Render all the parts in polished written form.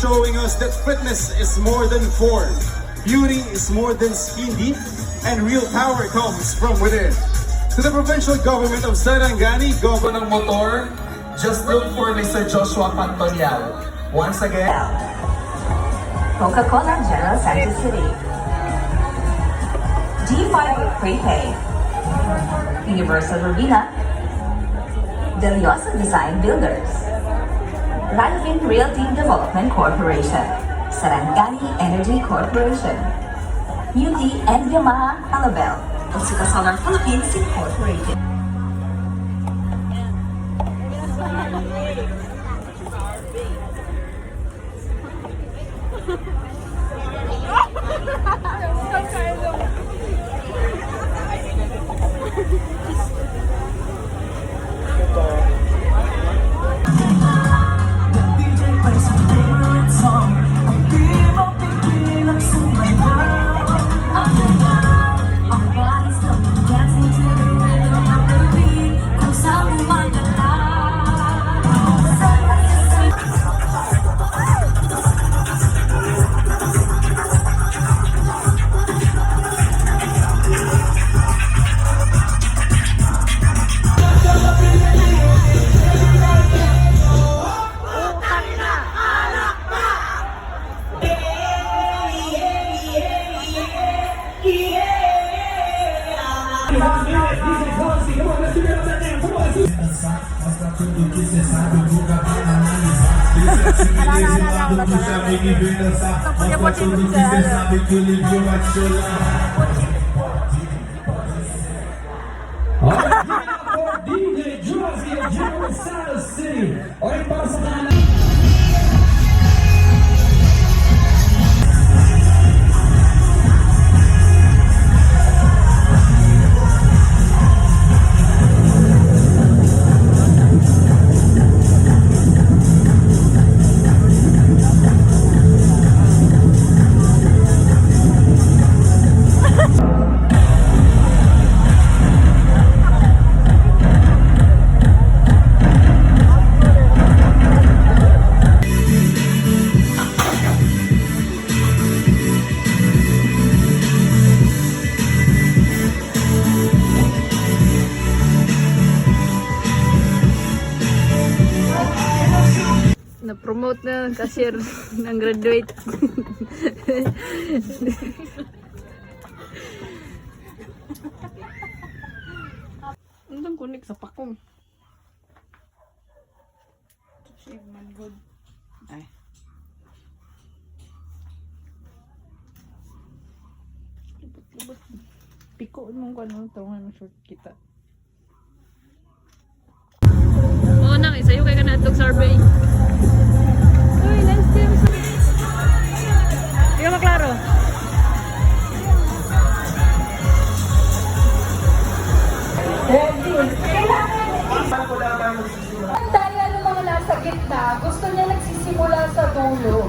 showing us that fitness is more than form, beauty is more than skin deep, and real power comes from within. To the provincial government of Sarangani, Ng motor, just look for Mr. Joshua Pantolial. Once again, Coca-Cola General Santos City, G5 Prepay, Universal Rubina, Deliosa Design Builders, Ralphin Realty Development Corporation, Sarangani Energy Corporation, UD and Yamaha Alabel, Otsuka Solar Philippines Incorporated. DJ Josie of General Santos City. Orin para sa kanila. Na-promote na ng cashier ng graduate. Anong kunik sa pakong? Shave man good. Ay. Libot-libot. Pikoon mong kano ito nga short kita. Oo nang, isayo kay ka na itong survey. Uy, nice team. Ikaw maklaro. Dahil ng mga nasa gitna, gusto niya nagsisimula sa dulo.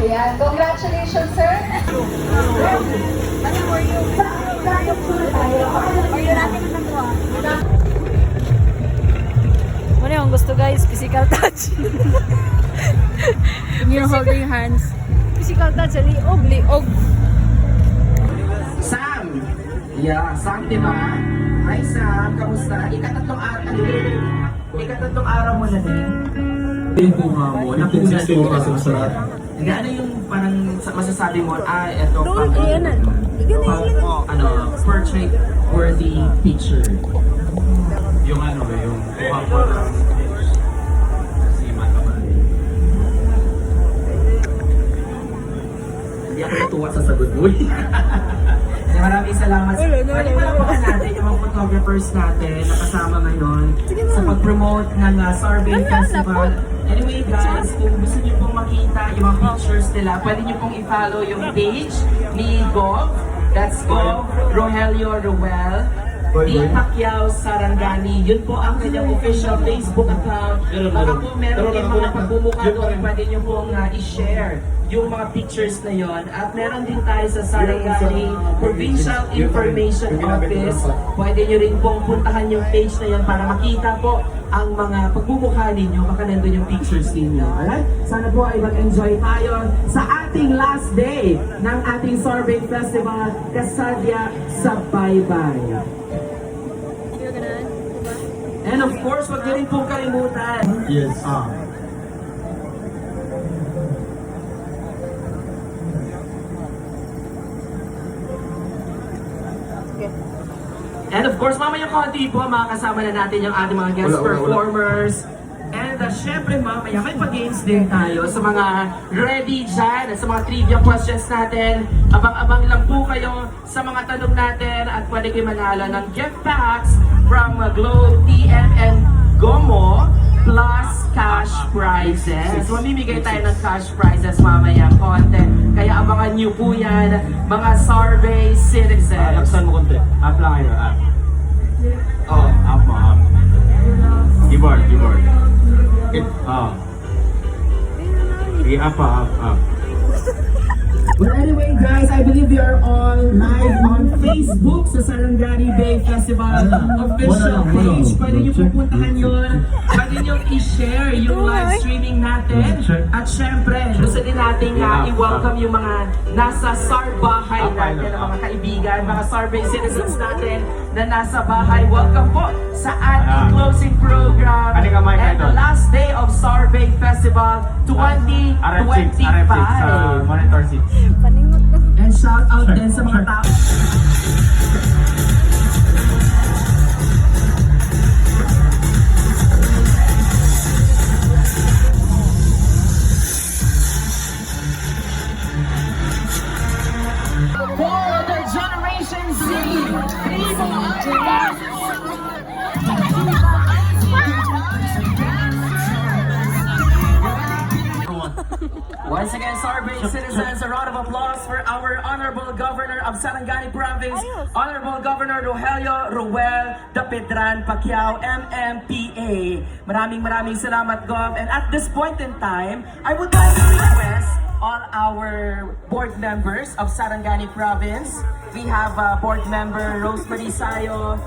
Ayan, congratulations, sir. Ano yung gusto guys? Physical touch. When you're holding hands. Physical touch, liog, liog. Sam! Yeah, Sam, di ba? Hi Sam, kamusta? Ikatatlong araw mo na din. Yung bunga mo, napinsin mo kasi masarap. Ano yung parang masasabi mo, eto pang portrait worthy picture. Yung yung kapwa si Mataman. Hindi ako natuwa sa sagot mo. Maraming salamat. Pwede palapakan natin yung mga photographers natin na kasama ngayon sa pag-promote ng Sarbanes Festival. Anyway guys, kung gusto niyo pong makita yung mga pictures nila, pwede niyo pong i-follow yung page ni Gov. That's Gov Rogelio Ruel. Team Pacquiao Sarangani. Yun po ang kanyang official Facebook account. Baka po meron din mga pagmumukha doon, pwede nyo pong i-share yung mga pictures na yon. At meron din tayo sa Sarangani Provincial Information Office. Pwede nyo rin pong puntahan yung page na yan para makita po ang mga pagmumukha ninyo. Baka nandun yung pictures ninyo. Alright? Sana po ay mag-enjoy tayo sa ating last day ng ating Sorbet Festival, Kasadya sa Baybay. And of course, wag niyo rin pong kalimutan. Yes. And of course, mamaya konti po, makakasama na natin yung ating mga guest performers. And syempre mamaya may pa-games din tayo sa mga ready dyan, sa mga trivia questions natin. Abang-abang lang po kayo sa mga tanong natin at pwede kayo manalo ng gift packs from Glow TM and Gomo plus cash prizes. Mamimigay tayo ng cash prizes mamaya konti. Kaya abangan nyo po yan, mga survey citizens. Laksan mo konti. Up lang kayo. Up. Oh, Up mo. Up. Keyboard. Keyboard. Sige, up. Well, anyway, guys, I believe we are all live on Facebook sa Sarangani Bay Festival official page. Pwede nyo pupuntahan yun. Pwede nyo i-share yung live streaming natin. At syempre, gusto din natin i-welcome yung mga nasa SAR bahay natin, ang mga kaibigan, mga SAR-based citizens natin na nasa bahay. Welcome po sa ating closing program and the last day of SAR Bay Festival 2025. Monitor 6. And shout out din sa mga tao. For the Generation Z, once again, Sorbet citizens, a round of applause for our Honorable Governor of Sarangani Province, Honorable Governor Rogelio Ruel Dapedran Pacquiao, MMPA. Maraming salamat, Gov. And at this point in time, I would like to request all our board members of Sarangani Province. We have board member Rosemary Sayo.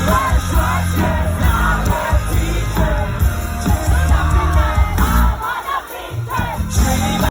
Rise